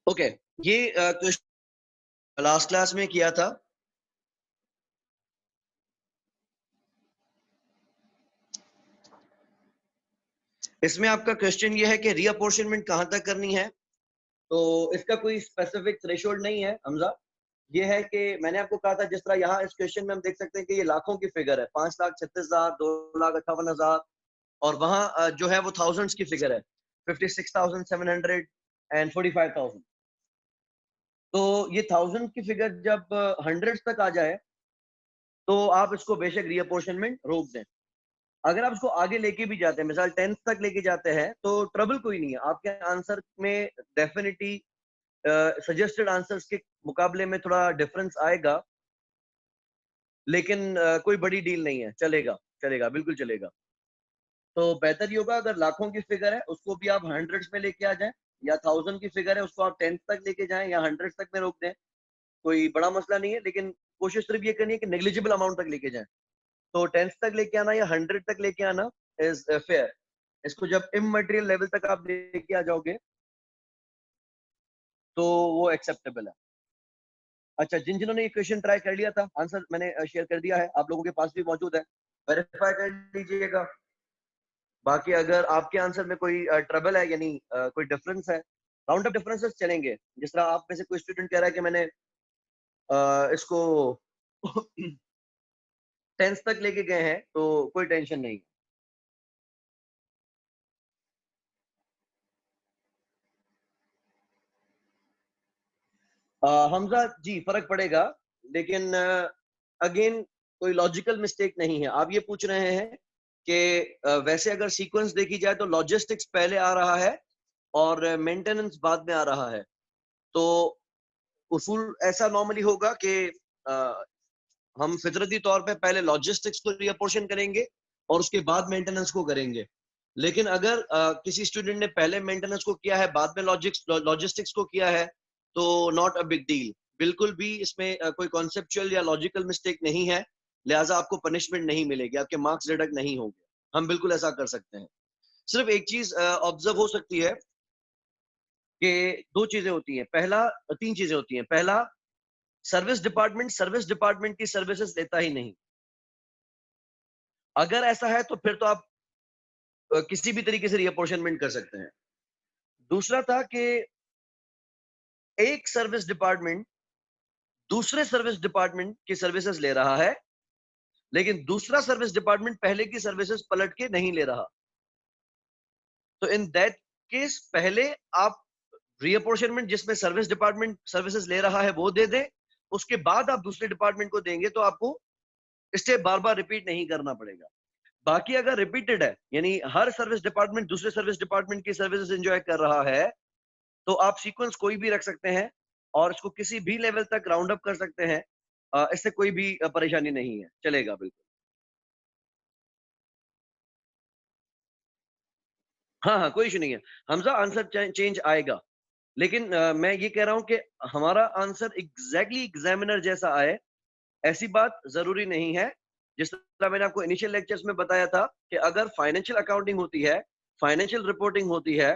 Okay, ये question last class में किया था। इसमें आपका क्वेश्चन ये है कि रीअपोर्शनमेंट कहां तक करनी है। तो इसका कोई स्पेसिफिक थ्रेशोल्ड नहीं है हमजा। ये है कि मैंने आपको कहा था, जिस तरह यहाँ इस क्वेश्चन में हम देख सकते हैं कि ये लाखों की फिगर है, 5,36,000, 2,58,000, और वहां जो है वो थाउजेंड्स की फिगर है, 56,700 एंड 45,000। तो ये थाउजेंड की फिगर जब हंड्रेड तक आ जाए तो आप इसको बेशक रीअपोर्शनमेंट रोक दें। अगर आप इसको आगे लेके भी जाते हैं, मिसाल 10th तक लेके जाते हैं, तो ट्रबल कोई नहीं है। आपके आंसर में डेफिनेटली सजेस्टेड आंसर्स के मुकाबले में थोड़ा डिफरेंस आएगा, लेकिन कोई बड़ी डील नहीं है, चलेगा चलेगा, बिल्कुल चलेगा। तो बेहतर ये होगा, अगर लाखों की फिगर है उसको भी आप हंड्रेड्स में लेके आ जाएं, या थाउजेंड की फिगर है उसको आप 10th तक लेके जाएं या हंड्रेड तक में रोक दें, कोई बड़ा मसला नहीं है। लेकिन कोशिश सिर्फ ये करनी है कि नेग्लिजिबल अमाउंट तक लेके जाएं। तो 10th तक लेके आना या हंड्रेड तक लेके आना इज फेयर। इसको जब इमटेरियल लेवल तक आप लेके आ जाओगे तो वो एक्सेप्टेबल है। अच्छा, जिन जिन्होंने ये क्वेश्चन ट्राई कर लिया था, आंसर मैंने शेयर कर दिया है, आप लोगों के पास भी मौजूद है, वेरीफाई कर लीजिएगा। बाकी अगर आपके आंसर में कोई ट्रबल है, यानी कोई डिफरेंस है, राउंड ऑफ डिफरेंसेस चलेंगे। जिस तरह आप में से कोई स्टूडेंट कह रहा है कि मैंने इसको 10th तक लेके गए हैं, तो कोई टेंशन नहीं। हमजा जी, फर्क पड़ेगा, लेकिन अगेन कोई लॉजिकल मिस्टेक नहीं है। आप ये पूछ रहे हैं कि वैसे अगर सीक्वेंस देखी जाए तो लॉजिस्टिक्स पहले आ रहा है और मेंटेनेंस बाद में आ रहा है। तो उसूल ऐसा नॉर्मली होगा कि हम फितरती तौर पे पहले लॉजिस्टिक्स को रिअपोर्शन करेंगे और उसके बाद मेंटेनेंस को करेंगे। लेकिन अगर किसी स्टूडेंट ने पहले मेंटेनेंस को किया है, बाद में लॉजिस्टिक्स को किया है, तो नॉट अ बिग डील। बिल्कुल भी इसमें कोई कॉन्सेप्चुअल या लॉजिकल मिस्टेक नहीं है, लिहाजा आपको पनिशमेंट नहीं मिलेगी, आपके मार्क्स डिडक्ट नहीं होंगे। हम बिल्कुल ऐसा कर सकते हैं। सिर्फ एक चीज ऑब्जर्व हो सकती है कि दो चीजें होती हैं। पहला, तीन चीजें होती हैं। पहला, सर्विस डिपार्टमेंट की सर्विसेज लेता ही नहीं। अगर ऐसा है तो फिर तो आप किसी भी तरीके से रीअपोर्शनमेंट कर सकते हैं। दूसरा था कि एक सर्विस डिपार्टमेंट दूसरे सर्विस डिपार्टमेंट की सर्विसेज ले रहा है, लेकिन दूसरा सर्विस डिपार्टमेंट पहले की सर्विसेज पलट के नहीं ले रहा। तो इन दैट केस पहले आप रीअपोर्शनमेंट जिसमें सर्विस डिपार्टमेंट सर्विसेज ले रहा है वो दे दें, उसके बाद आप दूसरे डिपार्टमेंट को देंगे, तो आपको स्टेप बार बार रिपीट नहीं करना पड़ेगा। बाकी अगर रिपीटेड है, यानी हर सर्विस डिपार्टमेंट दूसरे सर्विस डिपार्टमेंट की सर्विसेज एंजॉय कर रहा है, तो आप सीक्वेंस कोई भी रख सकते हैं और इसको किसी भी लेवल तक राउंड अप कर सकते हैं। इससे कोई भी परेशानी नहीं है, चलेगा बिल्कुल। हाँ हाँ, कोई इशू नहीं है हमजा, आंसर चेंज आएगा। लेकिन मैं ये कह रहा हूं कि हमारा आंसर एग्जैक्टली एग्जामिनर जैसा आए, ऐसी बात जरूरी नहीं है। जिस तरह मैंने आपको इनिशियल लेक्चर्स में बताया था कि अगर फाइनेंशियल अकाउंटिंग होती है, फाइनेंशियल रिपोर्टिंग होती है,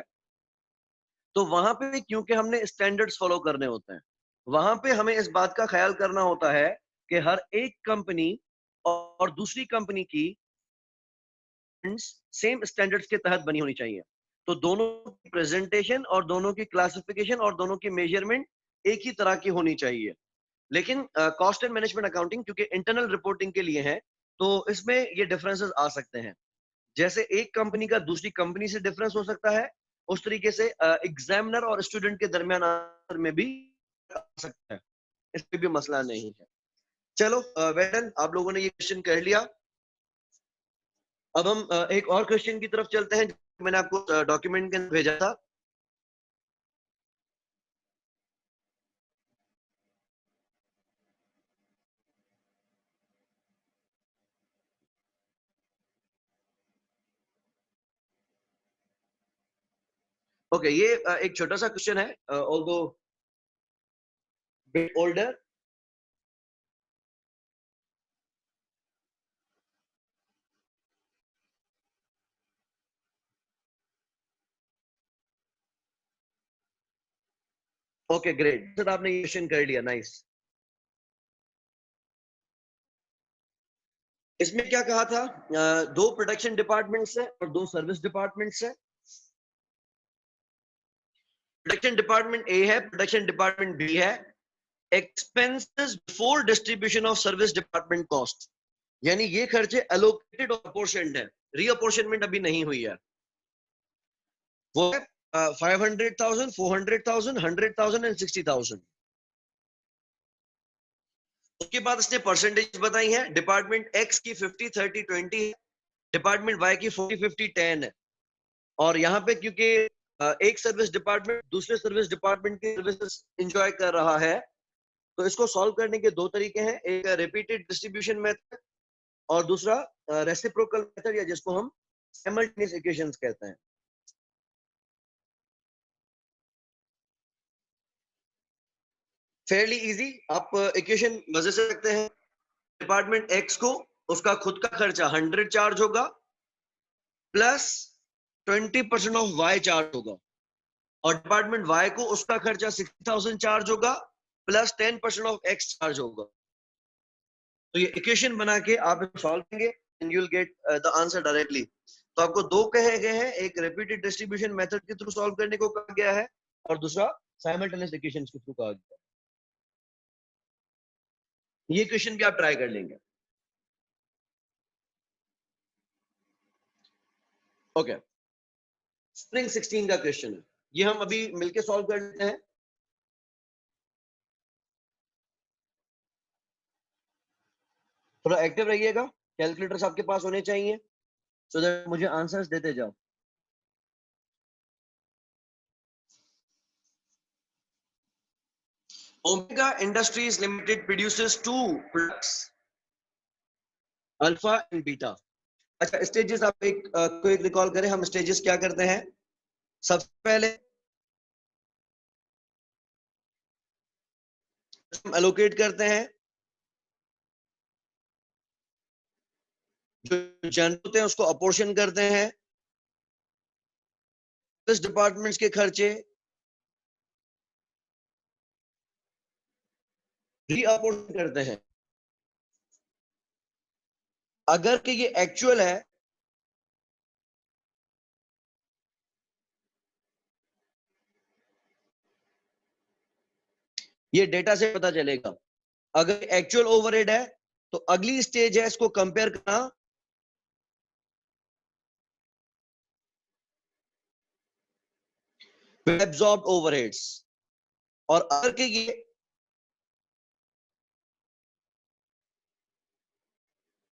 तो वहां पे क्योंकि हमने स्टैंडर्ड्स फॉलो करने होते हैं, वहां पे हमें इस बात का ख्याल करना होता है कि हर एक कंपनी और दूसरी कंपनी की सेम स्टैंडर्ड्स के तहत बनी होनी चाहिए। तो दोनों की प्रेजेंटेशन और दोनों की क्लासिफिकेशन और दोनों की मेजरमेंट एक ही तरह की होनी चाहिए। लेकिन कॉस्ट एंड मैनेजमेंट अकाउंटिंग क्योंकि इंटरनल रिपोर्टिंग के लिए है, तो इसमें ये डिफरेंसेस आ सकते हैं। जैसे एक कंपनी का दूसरी कंपनी से डिफरेंस हो सकता है, उस तरीके से एग्जामिनर और स्टूडेंट के दरमियान आंसर में भी आ सकता है। इसमें भी मसला नहीं है। चलो वेल, आप लोगों ने ये क्वेश्चन कर लिया। अब हम एक और क्वेश्चन की तरफ चलते हैं, जो मैंने आपको डॉक्यूमेंट के अंदर भेजा था। ओके, ये एक छोटा सा क्वेश्चन है, although bit older. Okay great, sir आपने क्वेश्चन कर लिया, नाइस। इसमें क्या कहा था, दो प्रोडक्शन डिपार्टमेंट्स है और दो सर्विस डिपार्टमेंट्स है। प्रोडक्शन डिपार्टमेंट ए है, प्रोडक्शन डिपार्टमेंट बी है। Expenses before distribution of service department cost, यानी ये खर्चे एलोकेटेड और अपोर्शनड है, रीअपोर्शनमेंट अभी नहीं हुई है। वो है 500,000, 400,000, 100,000 एंड 60,000। उसके बाद इसने परसेंटेज बताई है। डिपार्टमेंट एक्स की 50, 30, 20 है, डिपार्टमेंट वाई की 40, 50, 10 है। और यहाँ पे क्योंकि एक सर्विस डिपार्टमेंट दूसरे सर्विस डिपार्टमेंट की सर्विसेज इंजॉय कर रहा है, तो इसको सॉल्व करने के दो तरीके हैं, एक रिपीटेड डिस्ट्रीब्यूशन मेथड और दूसरा रेसिप्रोकल मेथड, या जिसको हम साइमल्टेनियस इक्वेशंस कहते हैं। फेयरली इजी, आप इक्वेशन मजे से रखते हैं। डिपार्टमेंट एक्स को उसका खुद का खर्चा 100 चार्ज होगा, प्लस 20% ऑफ वाई चार्ज होगा, और डिपार्टमेंट वाई को उसका खर्चा 60,000 चार्ज होगा, प्लस 10% ऑफ एक्स चार्ज होगा। तो ये इक्वेशन बना के आप सॉल्व करेंगे and you will get the answer directly. तो आपको दो कहे गए हैं, एक रिपीटेड डिस्ट्रीब्यूशन मेथड के थ्रू सॉल्व करने को कहा गया है और दूसरा साइमल्टेनियस इक्वेशंस के थ्रू कहा गया है। ये क्वेश्चन भी आप ट्राई कर लेंगे। ओके, स्प्रिंग 16 का क्वेश्चन है, ये हम अभी मिलके सॉल्व कर लेते हैं। थोड़ा एक्टिव रहिएगा, कैलकुलेटर्स आपके पास होने चाहिए सो दैट मुझे आंसर्स देते जाओ। Omega Industries Limited produces two products, alpha and beta. अच्छा, स्टेजेस आप को एक रिकॉल करें, हम स्टेजेस क्या करते हैं। सबसे पहले हम एलोकेट करते हैं, जो जनरल होते हैं उसको अपोर्शन करते हैं, इस डिपार्टमेंट्स के खर्चे रीअपोर्शन करते हैं। अगर कि ये एक्चुअल है ये डेटा से पता चलेगा। अगर एक्चुअल ओवरहेड है तो अगली स्टेज है इसको कंपेयर करना एब्जॉर्ब्ड ओवरहेड्स। और अगर कि ये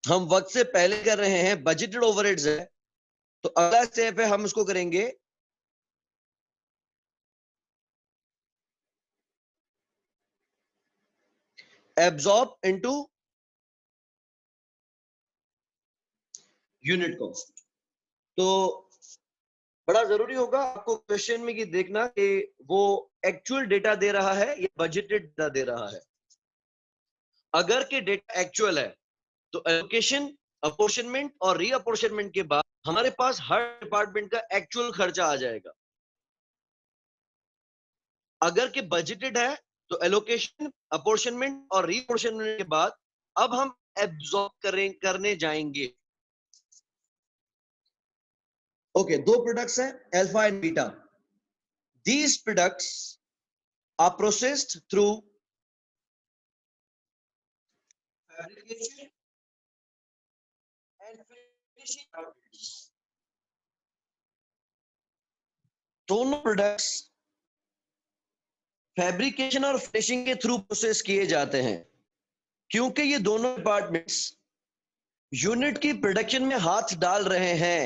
हम वक्त से पहले कर रहे हैं, बजटेड ओवरहेड्स है, तो अगला स्टेप है हम इसको करेंगे एब्जॉर्ब इनटू यूनिट कॉस्ट। तो बड़ा जरूरी होगा आपको क्वेश्चन में कि देखना कि वो एक्चुअल डेटा दे रहा है या बजटेड डेटा दे रहा है। अगर के डेटा एक्चुअल है तो एलोकेशन, अपोर्शनमेंट और रीअपोर्शनमेंट के बाद हमारे पास हर डिपार्टमेंट का एक्चुअल खर्चा आ जाएगा। अगर के बजटेड है तो एलोकेशन, अपोर्शनमेंट और रीअपोर्शनमेंट के बाद अब हम एब्जॉर्ब करने जाएंगे। ओके, दो प्रोडक्ट्स हैं alpha and beta. These products are processed through fabrication and finishing outputs. दोनों प्रोडक्ट्स फैब्रिकेशन और फिनिशिंग के थ्रू प्रोसेस किए जाते हैं। क्योंकि ये दोनों डिपार्टमेंट्स यूनिट की प्रोडक्शन में हाथ डाल रहे हैं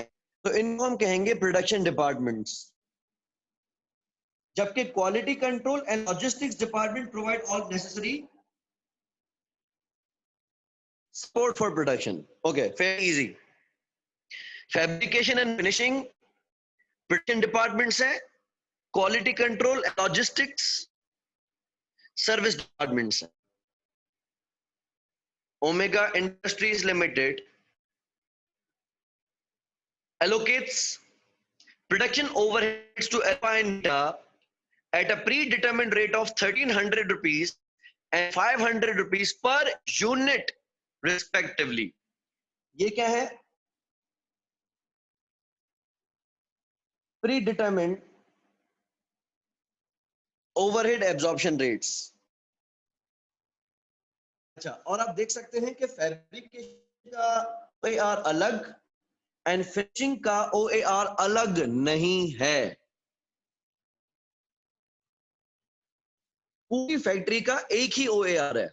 तो इनको हम कहेंगे प्रोडक्शन डिपार्टमेंट्स। जबकि quality control and logistics department provide all necessary support for production. Okay, very easy. Fabrication and finishing production departments है, quality control and logistics service departments है। Omega Industries Limited allocates production overheads to Alpha and Beta at a predetermined rate of 1300 rupees and 500 rupees per unit respectively. ये क्या है? Predetermined overhead absorption rates. अच्छा, और आप देख सकते हैं कि फैब्रिकेशन का OAR अलग एंड फिनिशिंग का OAR अलग नहीं है। पूरी फैक्ट्री का एक ही OAR है,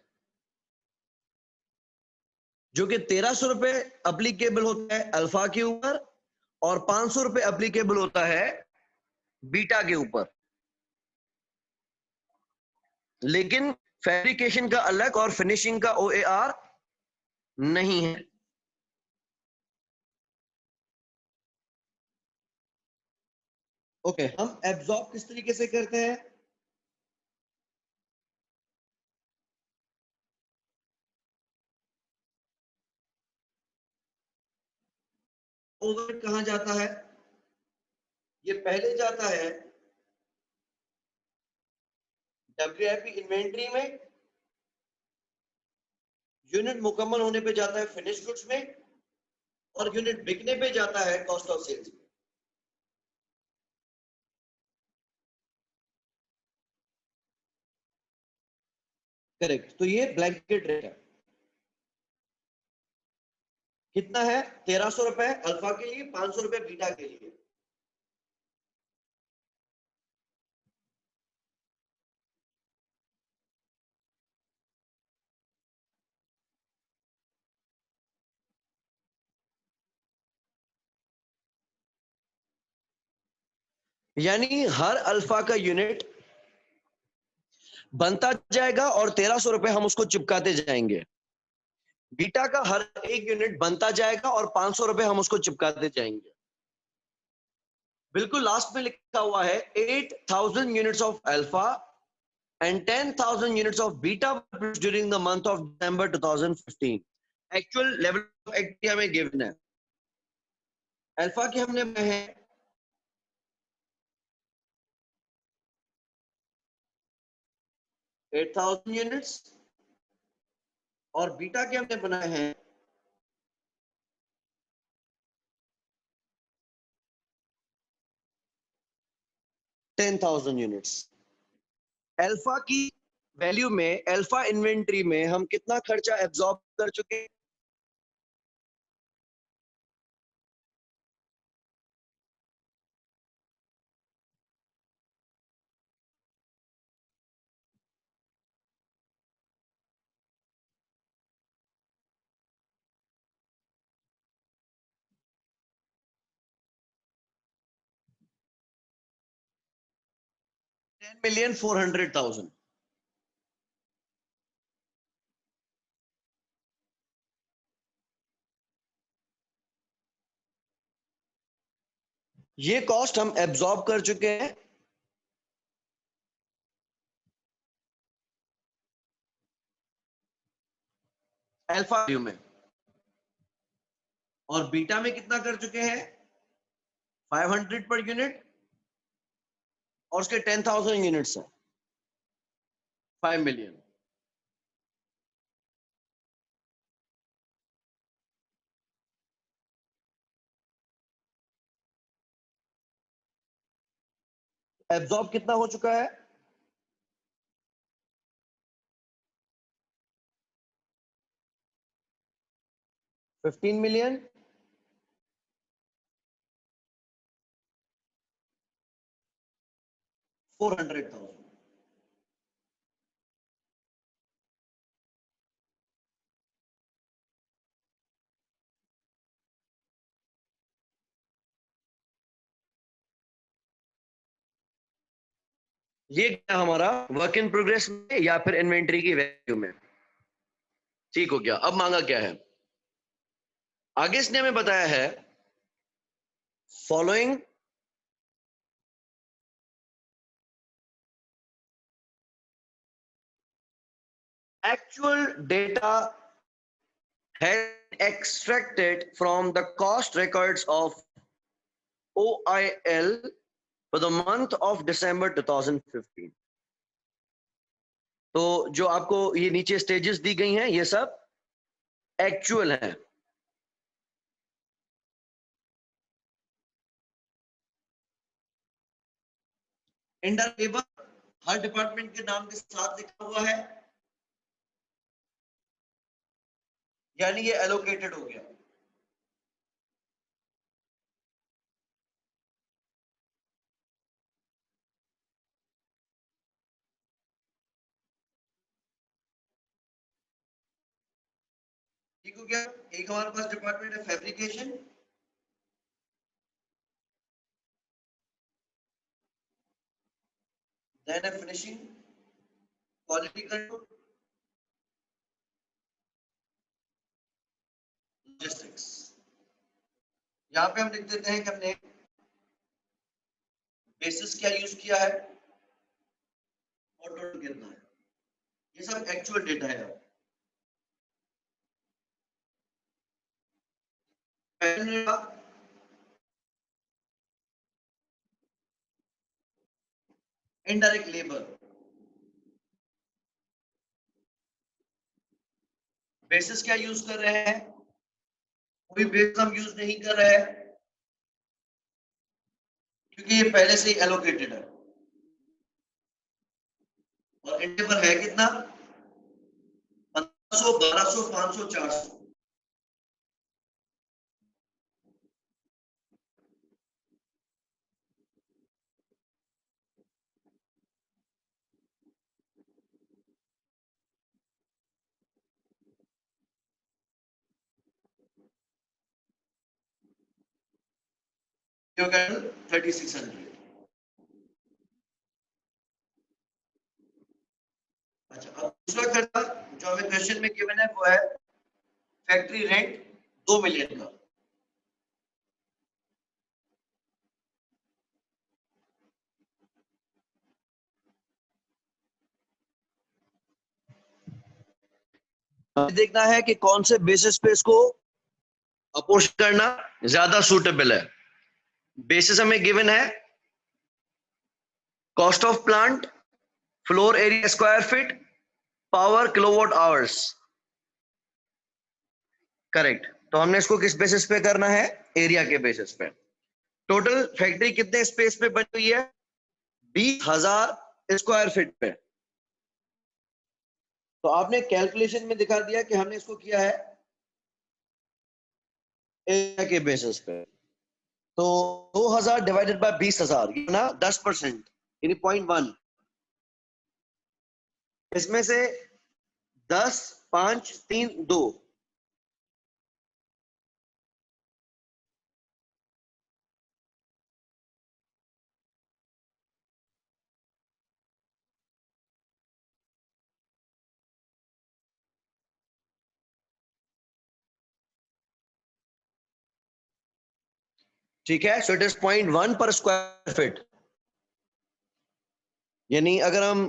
जो कि 1300 रुपए अप्लीकेबल होता है अल्फा के ऊपर और 500 रुपए अप्लीकेबल होता है बीटा के ऊपर। लेकिन फैब्रिकेशन का अलग और फिनिशिंग का OAR नहीं है। ओके, हम एब्जॉर्ब किस तरीके से करते हैं? ओवरहेड कहां जाता है? ये पहले जाता है WIP इन्वेंट्री में, यूनिट मुकम्मल होने पे जाता है फिनिश गुड्स में, और यूनिट बिकने पे जाता है कॉस्ट ऑफ सेल्स में। करेक्ट, तो ये ब्लैंकेट रेट है। कितना है? 1300 रुपए अल्फा के लिए, 500 रुपए बीटा के लिए। यानी हर अल्फा का यूनिट बनता जाएगा और 1300 रुपए हम उसको चिपकाते जाएंगे। बीटा का हर एक यूनिट बनता जाएगा और 500 रुपए हम उसको चिपकाते जाएंगे। बिल्कुल लास्ट में लिखा हुआ है 8000 units of alpha and 10,000 units of beta were produced during the month of December 2015. Actual level of activity हमें given है। अल्फा के हमने बनाए हैं 8,000 यूनिट्स और बीटा के हमने बनाए हैं 10,000 यूनिट्स। अल्फा की वैल्यू में, अल्फा इन्वेंट्री में हम कितना खर्चा एब्जॉर्ब कर चुके हैं? $10,400,000। ये कॉस्ट हम एब्जॉर्ब कर चुके हैं अल्फा वैल्यू में, और बीटा में कितना कर चुके हैं? 500 पर यूनिट, और उसके 10,000 यूनिट्स हैं 5 मिलियन। एब्जॉर्ब कितना हो चुका है? 15 मिलियन, 400,000। ये क्या हमारा वर्क इन प्रोग्रेस में या फिर इन्वेंट्री की वैल्यू में? ठीक हो गया। अब मांगा क्या है? आगे इसने हमें बताया है following actual data has extracted from the cost records of OIL for the month of December 2015। तो जो आपको ये नीचे स्टेजेस दी गई हैं, ये सब एक्चुअल हैं। इंडायरेक्ट लेबर हर डिपार्टमेंट के नाम के साथ लिखा हुआ है, यानी ये एलोकेटेड हो गया। ठीक हो गया। एक हमारे पास डिपार्टमेंट है फैब्रिकेशन, देन है फिनिशिंग, क्वालिटी कंट्रोल, लॉजिस्टिक्स। यहाँ पे हम लिख देते हैं कि हमने बेसिस क्या यूज किया है और टोटल कितना है। ये सब एक्चुअल डेटा है। इनडायरेक्ट लेबर, बेसिस क्या यूज कर रहे हैं, कोई बेस हम यूज नहीं कर रहे हैं क्योंकि ये पहले से ही एलोकेटेड है। और इंडे पर है कितना, 1500, 1200, 500, 400। जो 3600। अच्छा, अब दूसरा खर्चा जो हमें क्वेश्चन में गिवन है वो है फैक्ट्री रेंट 2 मिलियन का। देखना है कि कौन से बेसिस पे इसको अपोज करना ज्यादा सूटेबल है। बेसिस हमें गिवन है cost of plant, floor area square feet, power kilowatt hours. Correct. तो हमने इसको किस बेसिस पे करना है, एरिया के बेसिस पे। टोटल फैक्ट्री कितने स्पेस पे बनी हुई है, 20,000 स्क्वायर फीट पे। तो आपने कैलकुलेशन में दिखा दिया कि हमने इसको किया है एरिया के बेसिस पे। तो 2000 डिवाइडेड बाय 20,000 ना 10%, यानी 0.1। इसमें से 10, 5, 3, 2। ठीक है, सो इट इज 0.1 पर स्क्वायर फीट। यानी अगर हम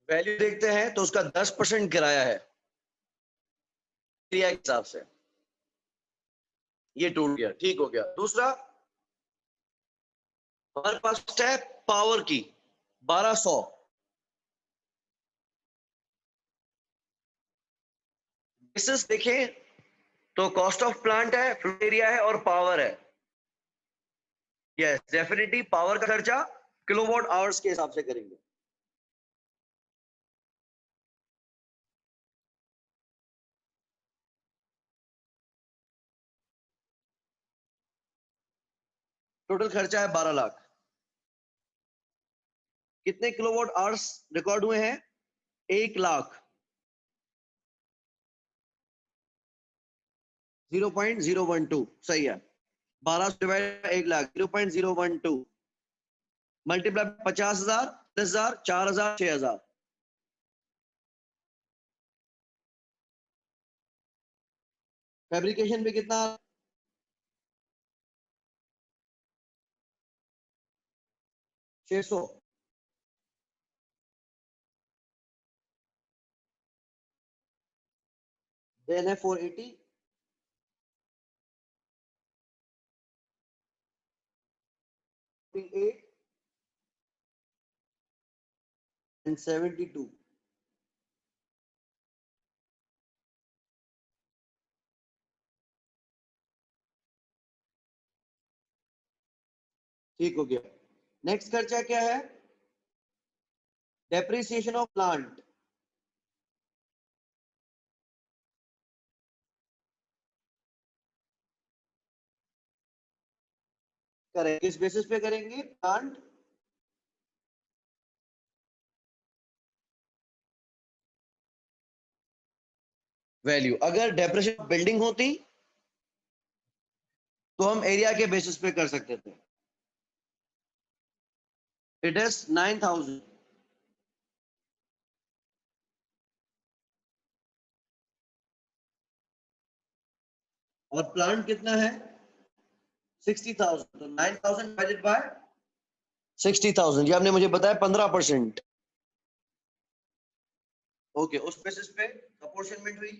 वैल्यू देखते हैं तो उसका 10% किराया है एरिया के हिसाब से। ये टूट गया, ठीक हो गया। दूसरा हमारे पास है पावर की 1200। बेसिस देखें तो कॉस्ट ऑफ प्लांट है, फ्लोर एरिया है और पावर है। यस, डेफिनेटली पावर का खर्चा किलोवाट आवर्स के हिसाब से करेंगे। टोटल खर्चा है 12 लाख। कितने किलोवाट आवर्स रिकॉर्ड हुए हैं, 1 लाख। 0.012 सही है। 12 डिवाइड 1 लाख, 0.012 मल्टीप्लाई 50,000, 10,000, 4,000, 6,000। फैब्रिकेशन पे कितना, 600। देन है 480। 48 and 72. ठीक हो गया। नेक्स्ट खर्चा क्या है? Depreciation of plant. करें किस बेसिस पे करेंगे? Plant value. अगर डेप्रिसिएशन बिल्डिंग होती तो हम एरिया के बेसिस पे कर सकते थे। It is 9000। और प्लांट कितना है? 60,000। तो 9000 डिवाइडेड बाय 60,000, ये आपने मुझे बताया 15%। ओके, उस बेसिस पे अपॉर्चनमेंट हुई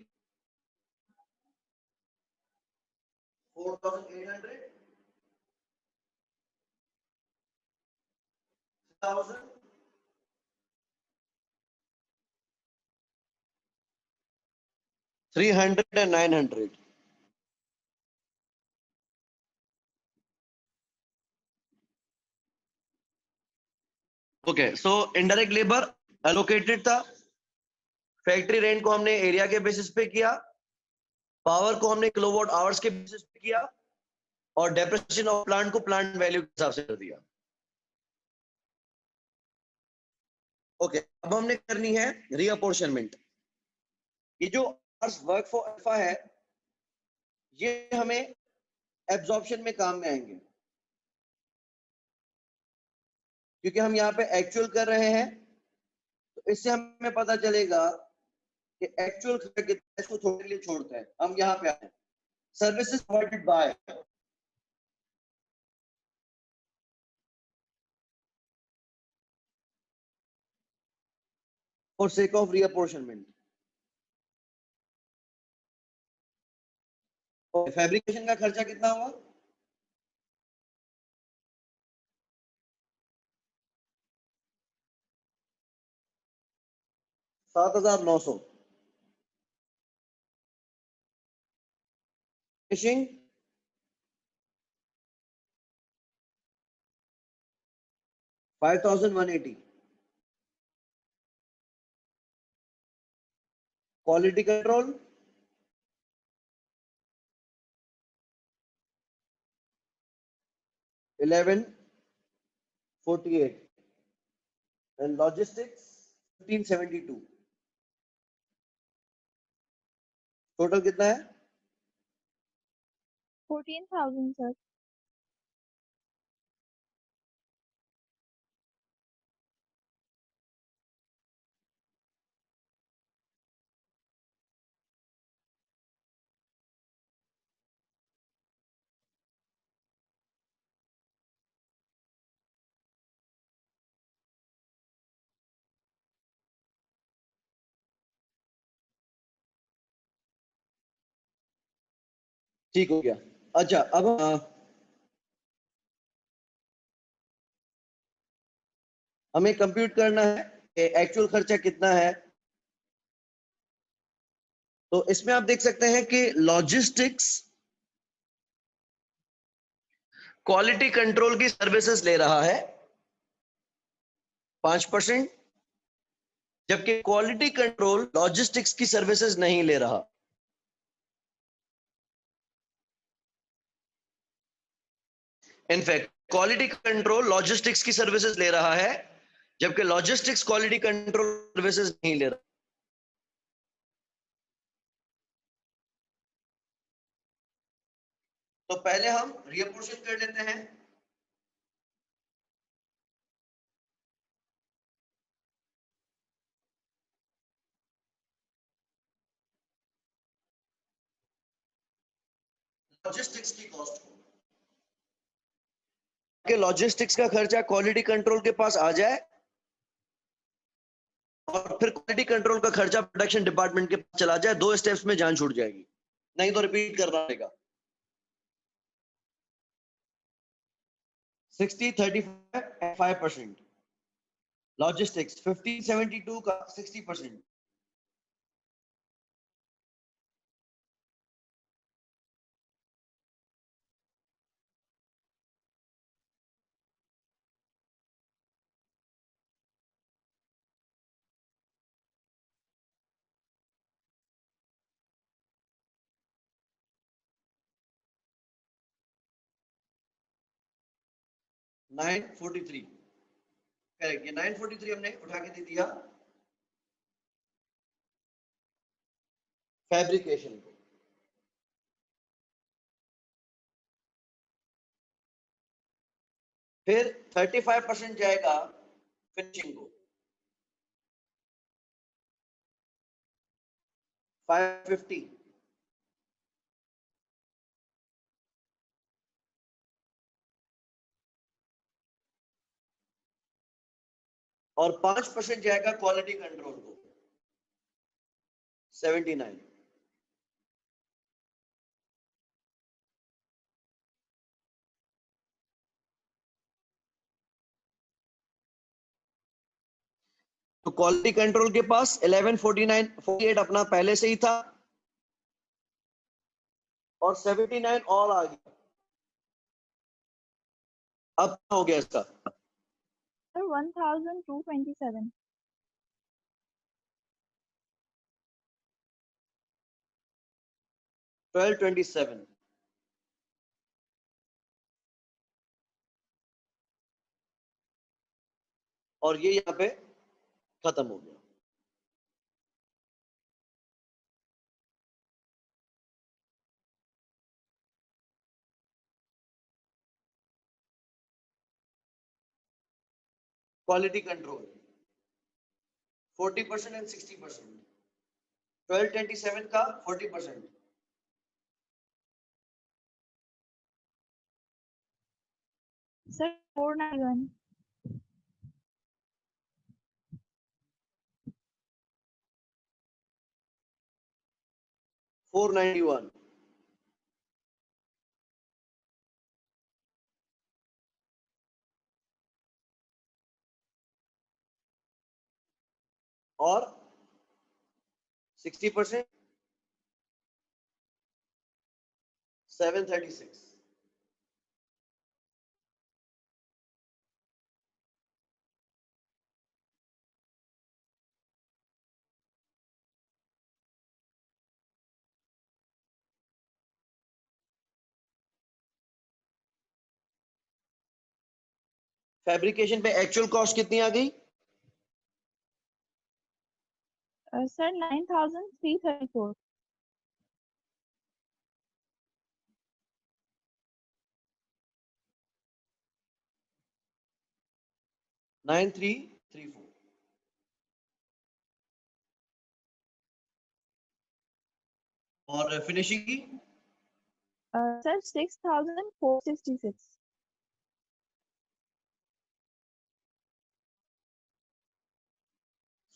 4,800, 6,000, 300 and 900। Okay, so indirect labour allocated था, फैक्ट्री रेंट को हमने एरिया के बेसिस पे किया, पावर को हमने किलोवाट आवर्स के बेसिस पे किया, और डेप्रिसिएशन ऑफ प्लांट को प्लांट वैल्यू के हिसाब से कर दिया। ओके, अब हमने करनी है रीअपोर्शनमेंट। ये जो वर्क फॉर अल्फा है, ये हमें एब्जॉर्प्शन में काम में आएंगे, क्योंकि हम यहाँ पे एक्चुअल कर रहे हैं। तो इससे हमें पता चलेगा कि एक्चुअल कितना है, इसको थोड़े लिए छोड़ते हैं। हम यहाँ पे आए, services provided by, for sake of reapportionment. Fabrication का खर्चा कितना हुआ? 7,900। Finishing 5,180। Quality control 1148 and logistics 1572। Total कितना है? 14,000 सर। ठीक हो गया। अच्छा, अब हमें कंप्यूट करना है कि एक्चुअल खर्चा कितना है। तो इसमें आप देख सकते हैं कि लॉजिस्टिक्स क्वालिटी कंट्रोल की सर्विसेज ले रहा है 5%, जबकि क्वालिटी कंट्रोल लॉजिस्टिक्स की सर्विसेज नहीं ले रहा। इनफैक्ट क्वालिटी कंट्रोल लॉजिस्टिक्स की सर्विसेज ले रहा है, जबकि लॉजिस्टिक्स क्वालिटी कंट्रोल सर्विसेज नहीं ले रहा। तो पहले हम रीअपोर्शन कर लेते हैं। लॉजिस्टिक्स की कॉस्ट को, कि लॉजिस्टिक्स का खर्चा क्वालिटी कंट्रोल के पास आ जाए, और फिर क्वालिटी कंट्रोल का खर्चा प्रोडक्शन डिपार्टमेंट के पास चला जाए। 2 स्टेप्स में जान छूट जाएगी, नहीं तो रिपीट करना पड़ेगा। 60, 35 and 5%. Logistics 50, 72 का 60%. $943. करेक्ट, ये 943 हमने उठा के दे दिया फैब्रिकेशन को. फिर 35% जाएगा फिनिशिंग को, 550. और 5% जाएगा क्वालिटी कंट्रोल को, 79. तो क्वालिटी कंट्रोल के पास 1149 48 अपना पहले से ही था और 79 और आ गया. अब हो गया इसका 1227. 1227. और ये यहाँ पे खत्म हो गया. Quality control 40% and 60%. 1227 का 40%. Sir, 491. 491. और 60% 736. फैब्रिकेशन पे एक्चुअल कॉस्ट कितनी आ गई? Sir, 9334. 9334. और फिनिशिंग की Sir, 6466.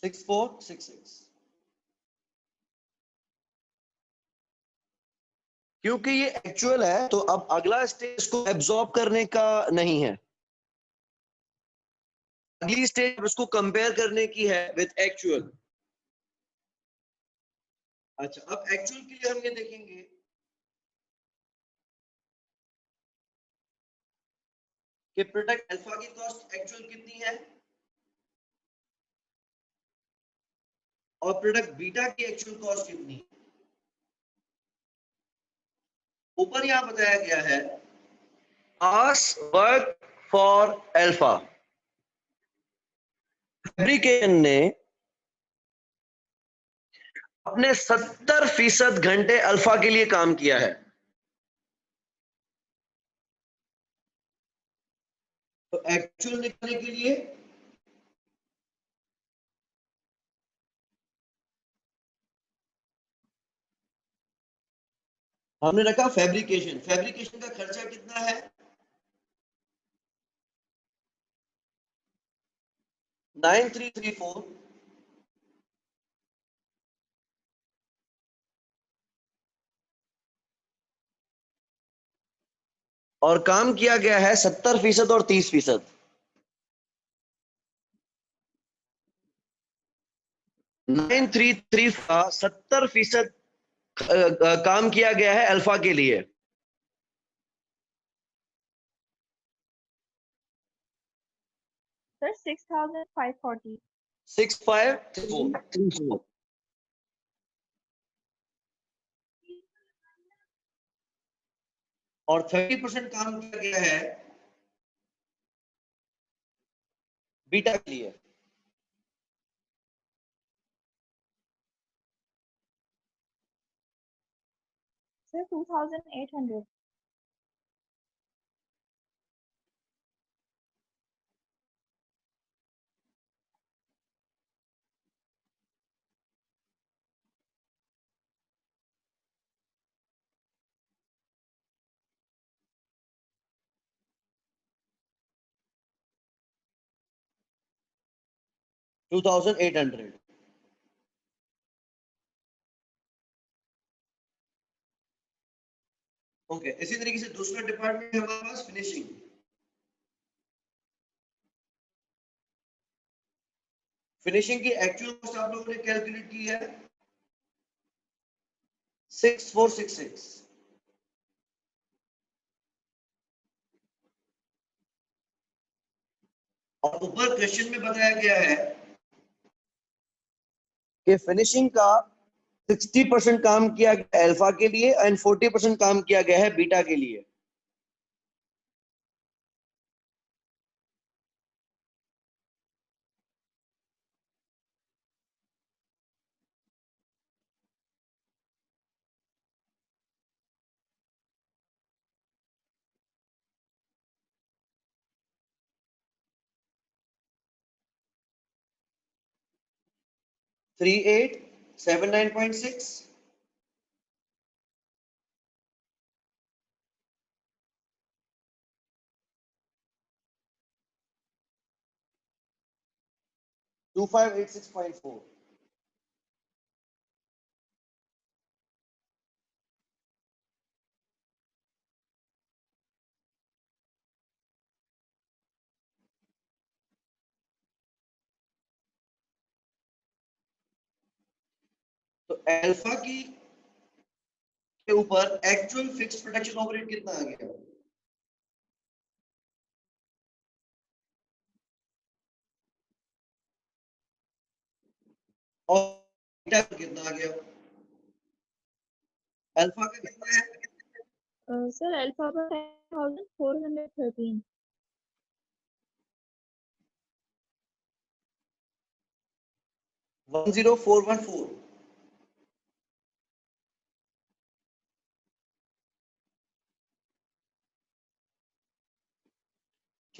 6466. क्योंकि ये एक्चुअल है तो अब अगला स्टेज को एब्जॉर्ब करने का नहीं है. अगली स्टेज उसको कंपेयर करने की है विद एक्चुअल. अच्छा, अब एक्चुअल के लिए हम ये देखेंगे कि प्रोडक्ट अल्फा की कॉस्ट एक्चुअल कितनी है और प्रोडक्ट बीटा की एक्चुअल कॉस्ट कितनी है. ऊपर यहां बताया गया है ask work for alpha. Fabrication ने अपने 70% घंटे अल्फा के लिए काम किया है. तो एक्चुअल निकालने के लिए हमने रखा फैब्रिकेशन. फैब्रिकेशन का खर्चा कितना है? 9334. और काम किया गया है 70% और 30%। 933 का 70% काम किया गया है अल्फा के लिए। Sir, 6,540. 6534। और 30% काम किया गया है बीटा के लिए। Sir, 2,800. 2800। ओके, इसी तरीके से दूसरा डिपार्टमेंट है हमारे पास फिनिशिंग। फिनिशिंग की एक्चुअल कॉस्ट आप लोगों ने कैलकुलेट की है 6466। और ऊपर क्वेश्चन में बताया गया है कि फिनिशिंग का 60% काम किया गया अल्फा के लिए एंड 40% काम किया गया है बीटा के लिए। Three eight 79.6। 2586.4। तो अल्फा की के ऊपर एक्चुअल फिक्स्ड प्रोडक्शन ओवरहेड कितना आ गया? और बीटा का कितना आ गया? अल्फा का कितना है? Sir, alpha पर 10,413. 10414।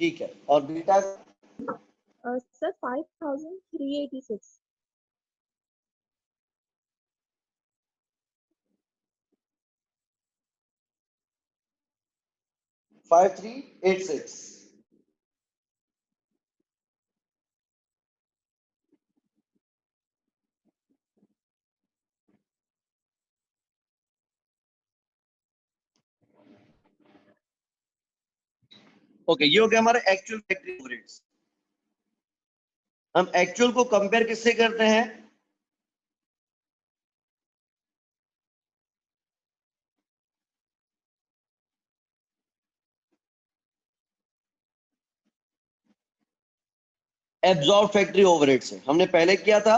ठीक है, और बीटा Sir, 5,386. 5386। ओके, ये हो गया हमारा एक्चुअल फैक्ट्री ओवरहेड्स। हम एक्चुअल को कंपेयर किससे करते हैं? एब्जॉर्ब फैक्ट्री ओवरहेड से। हमने पहले किया था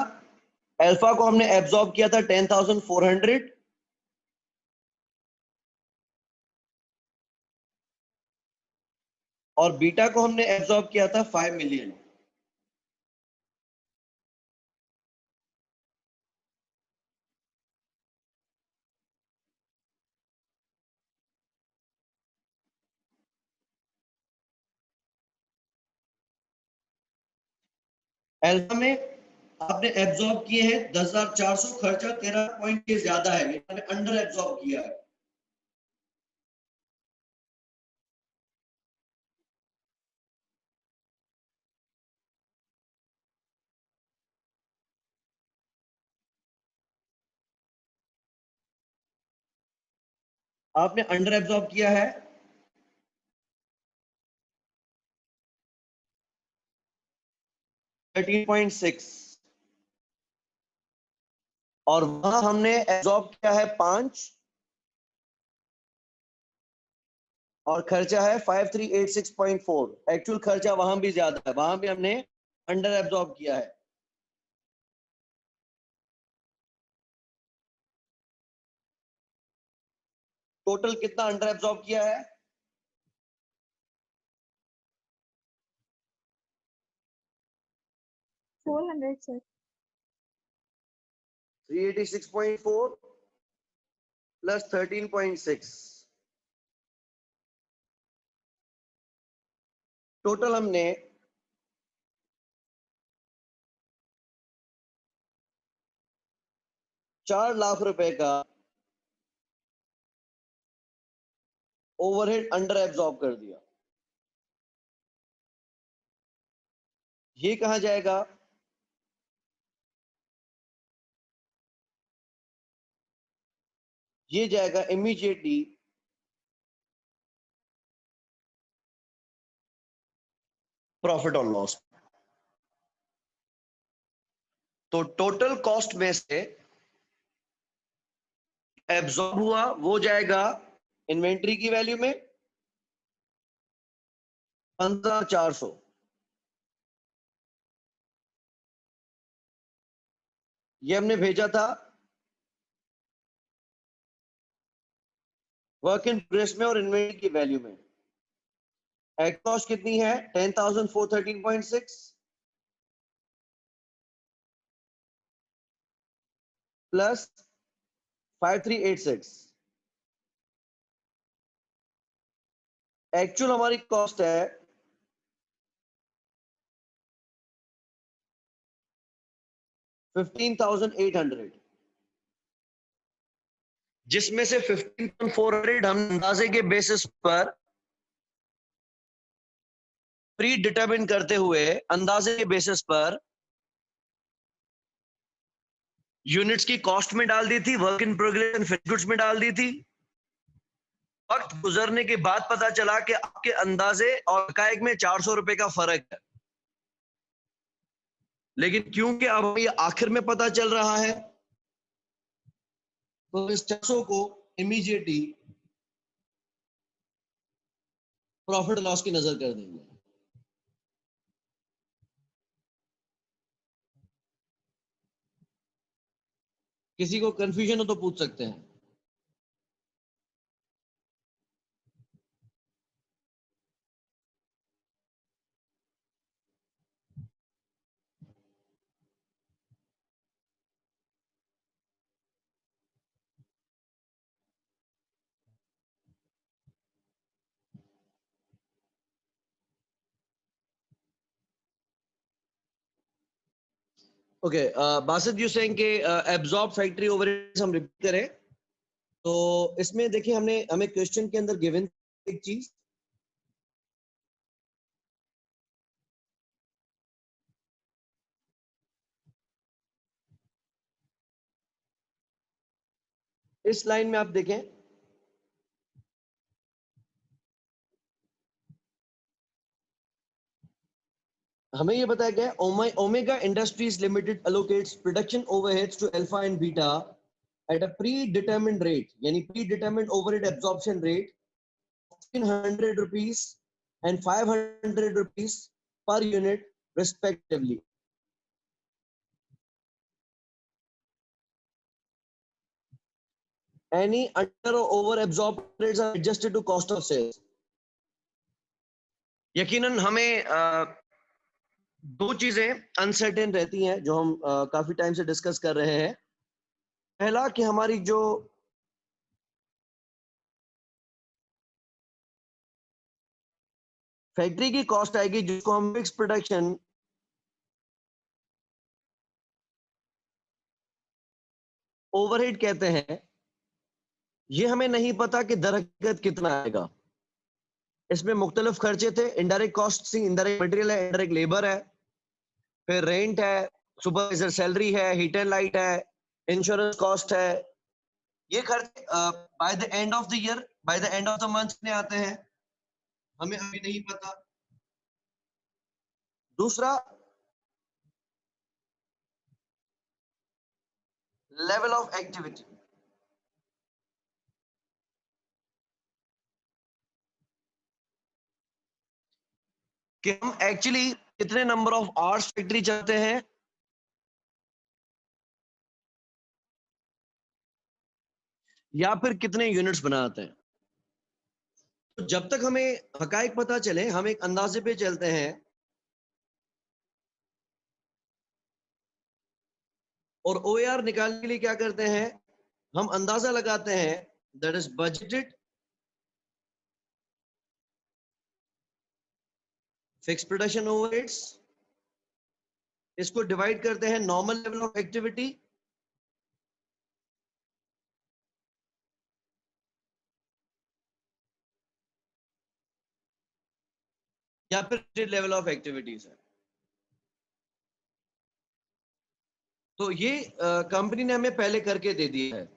अल्फा को हमने एब्जॉर्ब किया था 10,400 और बीटा को हमने एब्जॉर्ब किया था 5 मिलियन। अल्फा में आपने एब्जॉर्ब किए हैं 10,400, खर्चा 13 पॉइंट के ज्यादा है, आपने अंडर एब्जॉर्ब किया है। आपने अंडर एब्जॉर्ब किया है 13.6 और वहां हमने एब्जॉर्ब किया है 5 और खर्चा है 5386.4। एक्चुअल खर्चा वहां भी ज्यादा है, वहां भी हमने अंडर एब्जॉर्ब किया है। टोटल कितना अंडर एब्जॉर्ब किया है? 400, sir. 386.4 प्लस 13.6, टोटल हमने 4 लाख रुपए का ओवरहेड अंडर एब्जॉर्ब कर दिया। ये कहां जाएगा? ये जाएगा इमीडिएटली प्रॉफिट और लॉस। तो टोटल कॉस्ट में से एब्जॉर्ब हुआ वो जाएगा इन्वेंट्री की वैल्यू में 15,400। ये हमने भेजा था वर्क इन प्रोग्रेस में और इन्वेंट्री की वैल्यू में। एक्ट कॉस्ट कितनी है? 10,413.6 प्लस 5386। एक्चुअल हमारी कॉस्ट है 15,800, जिसमें से 15,400 हम अंदाजे के बेसिस पर प्री डिटरमिन करते हुए अंदाजे के बेसिस पर यूनिट्स की कॉस्ट में डाल दी थी, work in progress and finished goods में डाल दी थी। वक्त गुजरने के बाद पता चला कि आपके अंदाजे और हकायक में 400 रुपए का फर्क है, लेकिन क्योंकि अब ये आखिर में पता चल रहा है तो इस 400 को इमीडिएटली प्रॉफिट लॉस की नजर कर देंगे। किसी को कंफ्यूजन हो तो पूछ सकते हैं। ओके, बासित यू सेइंग कि एब्जॉर्ब फैक्ट्री ओवरहेड्स हम रिपीट करें तो इसमें देखिए हमें क्वेश्चन के अंदर गिवन एक चीज, इस लाइन में आप देखें हमें ये बताया गया Omega Industries Limited allocates production overheads to Alpha and Beta at a predetermined rate, यानी predetermined overhead absorption rate 1,500 rupees and 500 rupees per unit respectively. Any under or over absorbed rates are adjusted to cost of sales. यकीनन हमें दो चीजें uncertain रहती हैं जो हम काफी टाइम से डिस्कस कर रहे हैं। पहला कि हमारी जो फैक्ट्री की कॉस्ट आएगी जिसको हम फिक्स प्रोडक्शन ओवरहेड कहते हैं, ये हमें नहीं पता कि दरअसल कितना आएगा। इसमें मुख्तलिफ खर्चे थे, इनडायरेक्ट कॉस्ट थी, इनडायरेक्ट मटेरियल है, इनडायरेक्ट लेबर है, फिर रेंट है, सुपरवाइजर सैलरी है, हीट एंड लाइट है, इंश्योरेंस कॉस्ट है। ये खर्चे by the end of the year, by the end of the month में आते हैं, हमें अभी नहीं पता। दूसरा, लेवल ऑफ एक्टिविटी। कि हम एक्चुअली कितने नंबर ऑफ आवर्स फैक्ट्री चाहते हैं, या फिर कितने यूनिट्स बनाते हैं। तो जब तक हमें हकाइक पता चले, हम एक अंदाजे पे चलते हैं और OAR निकालने के लिए क्या करते हैं, हम अंदाजा लगाते हैं, that is budgeted fix production overheads, इसको डिवाइड करते हैं नॉर्मल लेवल ऑफ एक्टिविटी, या फिर लेवल ऑफ एक्टिविटीज है। तो ये कंपनी ने हमें पहले करके दे दिया है,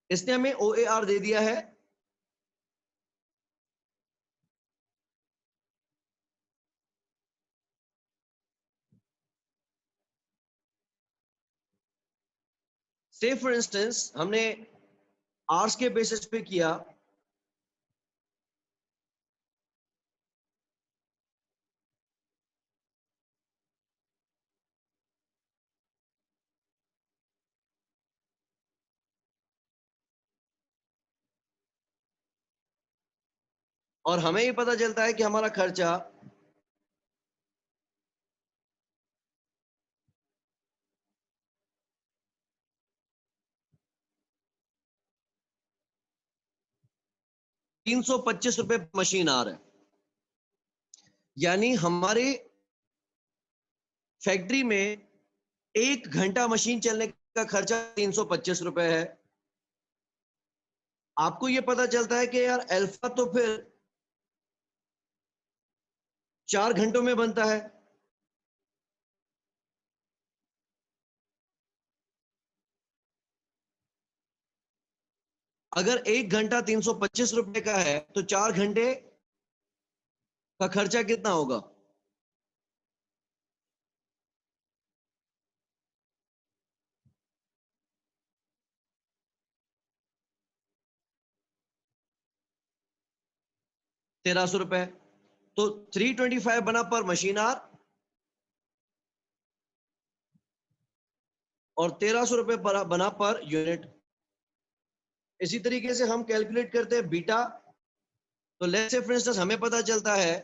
इसने हमें OAR दे दिया है। से फॉर इंस्टेंस हमने आवर्स के बेसिस पे किया, और हमें ये पता चलता है कि हमारा खर्चा 325 रुपए मशीन आ रहा है, यानी हमारे फैक्ट्री में 1 घंटा मशीन चलने का खर्चा 325 रुपए है। आपको ये पता चलता है कि यार अल्फा तो फिर 4 घंटों में बनता है, अगर 1 घंटा 325 रुपए का है तो 4 घंटे का खर्चा कितना होगा? ₹1300। तो 325 बना पर मशीन आर और 1300 रुपए बना पर यूनिट। इसी तरीके से हम कैलकुलेट करते हैं बीटा। तो लेट्स से फॉर इंस्टेंस हमें पता चलता है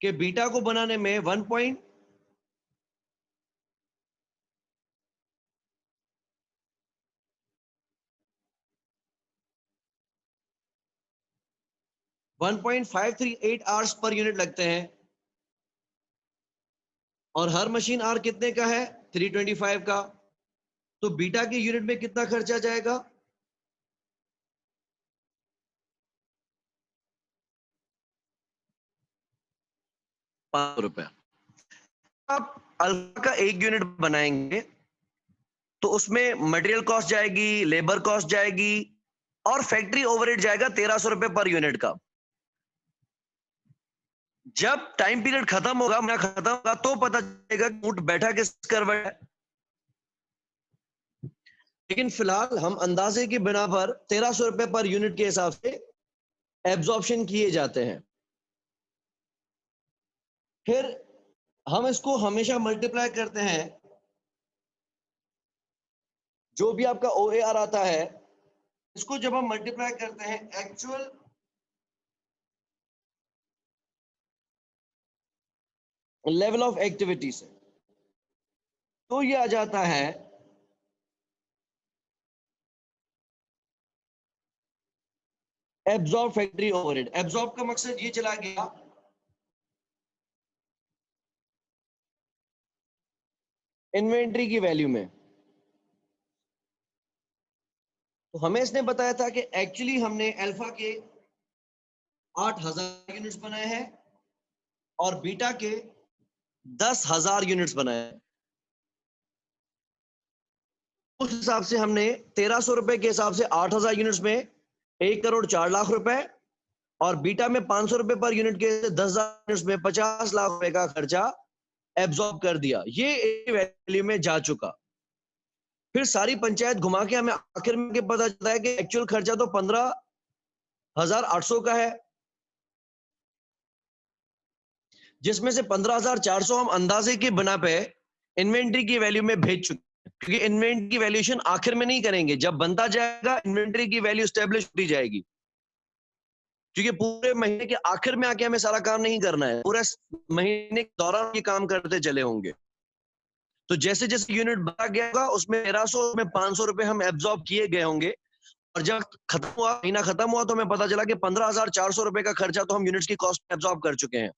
कि बीटा को बनाने में 1.538 आवर्स पर यूनिट लगते हैं, और हर मशीन आर कितने का है? 325 का। तो बीटा के यूनिट में कितना खर्चा जाएगा? ₹500। आप अल्फा का 1 यूनिट बनाएंगे तो उसमें मटेरियल कॉस्ट जाएगी, लेबर कॉस्ट जाएगी, और फैक्ट्री ओवरहेड जाएगा 1300 रुपए पर यूनिट का। जब टाइम पीरियड खत्म होगा, महीना खत्म होगा, तो पता चलेगा कि ऊंट बैठा किस करवट है। लेकिन फिलहाल हम अंदाजे की बिना पर 1300 रुपए पर यूनिट के हिसाब से एब्जॉर्प्शन किए जाते हैं। फिर हम इसको हमेशा मल्टीप्लाई करते हैं, जो भी आपका OAR आता है, इसको जब हम मल्टीप्लाई करते हैं एक्चुअल लेवल ऑफ एक्टिविटी से, तो ये आ जाता है एब्जॉर्ब फैक्ट्री ओवरहेड। एब्जॉर्ब का मकसद ये चला गया इन्वेंट्री की वैल्यू में। तो हमें इसने बताया था कि एक्चुअली हमने अल्फा के 8000 यूनिट्स बनाए हैं और बीटा के 10,000 यूनिट्स बनाए हैं। उस हिसाब से हमने 1300 रुपए के हिसाब से 8000 यूनिट्स में 1,04,00,000 रुपए, और बीटा में 500 रुपए पर यूनिट के 10,000 यूनिट्स में 50 लाख रुपए का खर्चा एब्जॉर्ब कर दिया, ये वैल्यू में जा चुका। फिर सारी पंचायत घुमा के हमें आखिर में पता चलता है कि एक्चुअल खर्चा तो 15,800 का है, जिसमें से 15,400 हम अंदाजे के बना पे इन्वेंट्री की वैल्यू में भेज चुके हैं, क्योंकि इन्वेंट्री की वैल्यूएशन आखिर में नहीं करेंगे, जब बनता जाएगा इन्वेंट्री की वैल्यू स्टेब्लिश होती जाएगी, क्योंकि पूरे महीने के आखिर में आके हमें सारा काम नहीं करना है, पूरे महीने के दौरान ये काम करते चले होंगे। तो जैसे जैसे यूनिट बढ़ा गया होगा उसमें 1300 में 500 रुपए हम एब्जॉर्ब किए गए होंगे, और जब खत्म हुआ, महीना खत्म हुआ, तो हमें पता चला कि 15,400 रुपए का खर्चा तो हम यूनिट्स की कॉस्ट में एब्जॉर्ब कर चुके हैं।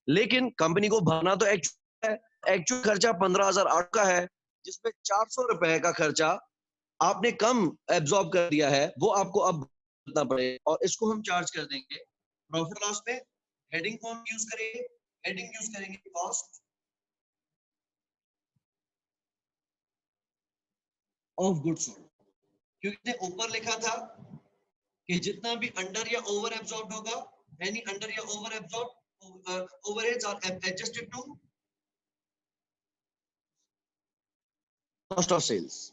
लेकिन कंपनी को भरना तो एक्चुअल खर्चा 15,008 का है, जिसमें 400 रुपए का खर्चा आपने कम एब्जॉर्ब कर दिया है, वो आपको अब भरना पड़ेगा, और इसको हम चार्ज कर देंगे प्रॉफिट लॉस में। हेडिंग कौन यूज करेंगे? हेडिंग यूज करेंगे कॉस्ट ऑफ गुड्स सोल्ड, क्योंकि ऊपर लिखा था कि जितना भी अंडर या ओवर एब्जॉर्ब होगा, एनी अंडर या over absorb overheads are adjusted to cost of sales.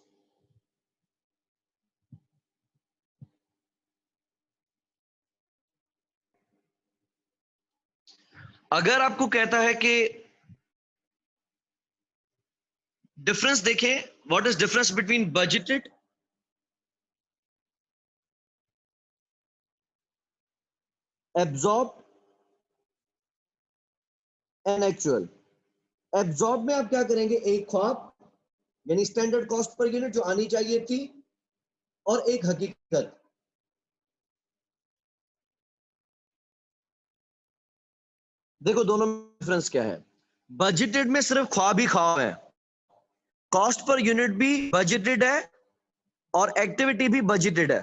अगर आपको कहता है कि डिफरेंस देखें, what is difference between budgeted absorb and actual. Absorb में आप क्या करेंगे? एक ख्वाब यानी स्टैंडर्ड कॉस्ट पर यूनिट जो आनी चाहिए थी, और एक हकीकत। देखो दोनों में डिफरेंस क्या है? बजटेड में सिर्फ ख्वाब ही ख्वाब है, कॉस्ट पर यूनिट भी बजटेड है और एक्टिविटी भी बजटेड है।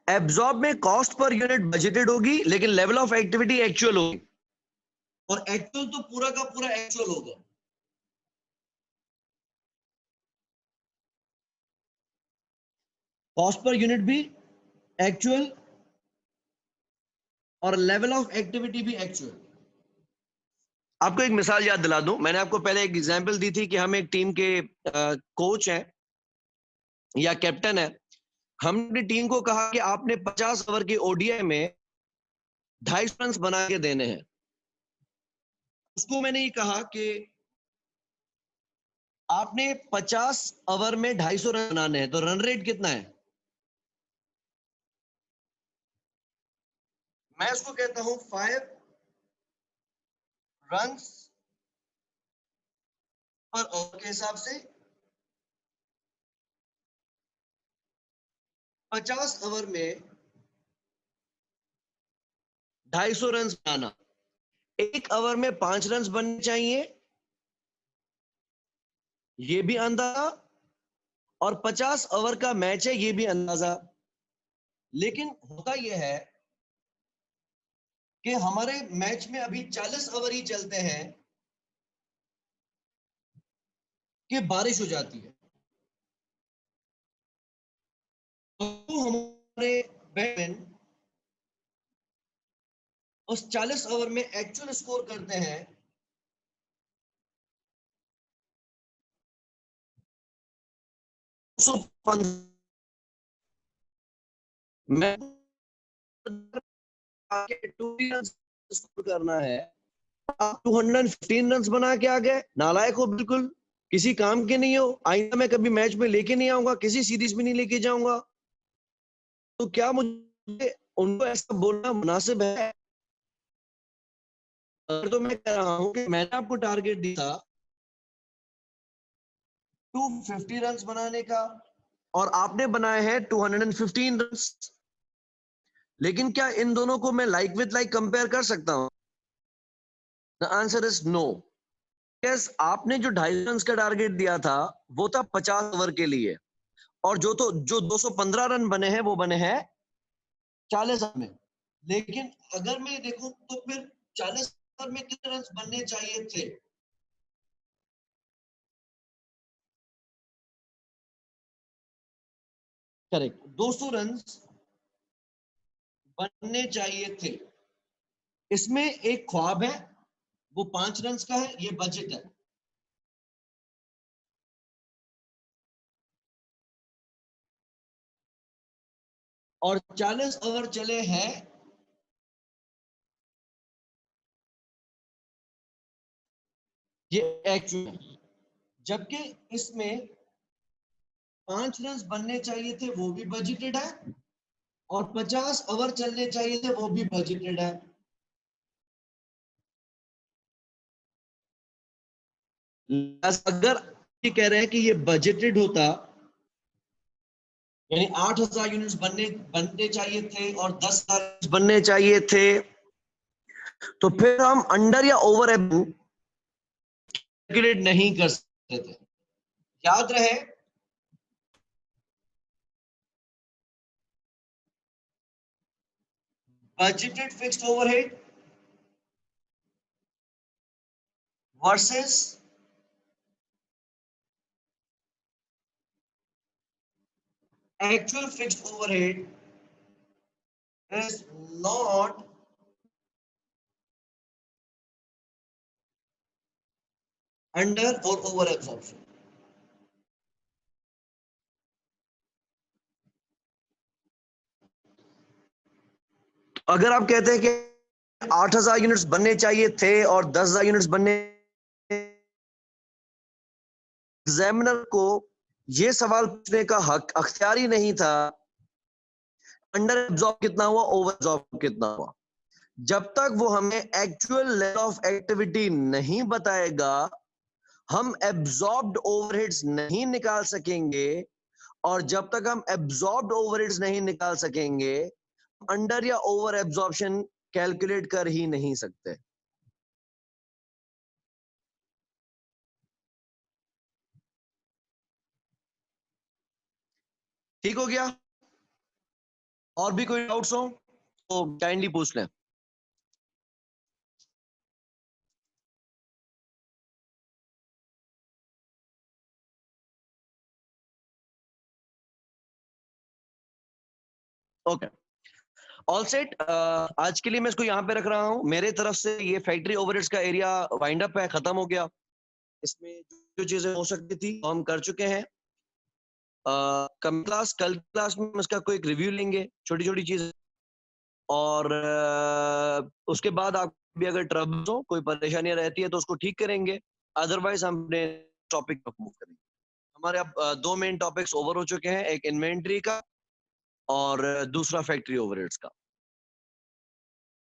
एब्जॉर्ब में कॉस्ट पर यूनिट बजटेड होगी, लेकिन लेवल ऑफ एक्टिविटी एक्चुअल होगी, और एक्चुअल तो पूरा का पूरा एक्चुअल होगा। कॉस्ट पर यूनिट भी एक्चुअल और लेवल ऑफ एक्टिविटी भी एक्चुअल। आपको एक मिसाल याद दिला दूं, मैंने आपको पहले एक एग्जांपल दी थी कि हम एक टीम के कोच हैं या कैप्टन है। हमने टीम को कहा कि आपने 50 ओवर के ओडीआई में 250 रन बना के देने हैं। उसको मैंने ये कहा कि आपने 50 ओवर में 250 रन बनाने हैं, तो रन रेट कितना है? मैं उसको कहता हूं 5 रन पर ओवर के हिसाब से 50 ओवर में 250 रन बनाना। एक ओवर में 5 रन बनने चाहिए, ये भी अंदाजा, और 50 ओवर का मैच है, ये भी अंदाजा। लेकिन होता यह है कि हमारे मैच में अभी 40 ओवर ही चलते हैं कि बारिश हो जाती है, तो हमारे बैट्समैन उस 40 ओवर में एक्चुअल स्कोर करते हैं 215। मैं 2 रन स्कोर करना है, आप 215 रन बना के आ गए, नालायक हो बिल्कुल, किसी काम के नहीं हो। आइंदा मैं कभी मैच में लेके नहीं आऊंगा, किसी सीरीज में नहीं लेके जाऊंगा। तो क्या मुझे उनको ऐसा बोलना मुनासिब है? अगर तो मैं कह रहा हूं कि मैंने आपको टारगेट दिया 250 रन बनाने का, और आपने बनाए हैं 215 रन, लेकिन क्या इन दोनों को मैं लाइक विद लाइक कंपेयर कर सकता हूं? The answer is no. Yes, आपने जो 250 रन का टारगेट दिया था वो था 50 ओवर के लिए, और जो 215 रन बने हैं वो बने हैं 40 ओवर में। लेकिन अगर मैं देखूं तो फिर 40 ओवर में कितने रन बनने चाहिए थे? करेक्ट, 200 रन बनने चाहिए थे। इसमें एक ख्वाब है वो 5 रन का है, ये बजट है। और 40 ओवर चले हैं, ये एक्चुअल, जबकि इसमें 5 रन बनने चाहिए थे, वो भी बजटेड है, और 50 ओवर चलने चाहिए थे, वो भी बजटेड है। अगर ये कह रहे हैं कि ये बजटेड होता, यानी 8,000 यूनिट्स बनने चाहिए थे और 10,000 यूनिट्स बनने चाहिए थे, तो फिर हम अंडर या ओवर कैलकुलेट नहीं कर सकते थे। याद रहे, budgeted fixed overhead versus actual fixed overhead is not under or over absorption. अगर आप कहते हैं कि 8,000 यूनिट्स बनने चाहिए थे और 10,000 यूनिट्स बनने, एग्जामिनर को यह सवाल पूछने का हक अख्तियार ही नहीं था अंडर एब्जॉर्ब कितना हुआ, ओवर एब्जॉर्ब कितना हुआ। जब तक वो हमें एक्चुअल लेवल ऑफ एक्टिविटी नहीं बताएगा, हम एब्जॉर्ब्ड ओवरहेड्स नहीं निकाल सकेंगे, और जब तक हम एब्जॉर्ब्ड ओवरहेड्स नहीं निकाल सकेंगे, अंडर या ओवर एब्जॉर्प्शन कैलकुलेट कर ही नहीं सकते। ठीक हो गया? और भी कोई डाउट्स हो तो काइंडली पूछ लें। Okay, all set. आज के लिए मैं इसको यहाँ पे रख रहा हूँ। मेरे तरफ से ये फैक्ट्री ओवरहेड्स का एरिया वाइंड अप है, खत्म हो गया। इसमें जो चीजें हो सकती थी हम कर चुके हैं। कल क्लास में हम इसका कोई रिव्यू लेंगे, छोटी छोटी चीजें, और उसके बाद आप भी अगर ट्रबल्स हो, कोई परेशानियां रहती है तो उसको ठीक करेंगे। अदरवाइज हम अपने टॉपिक पर मूव करेंगे। हमारे अब 2 मेन टॉपिक्स ओवर हो चुके हैं, एक इन्वेंट्री का और दूसरा फैक्ट्री ओवरहेड्स का।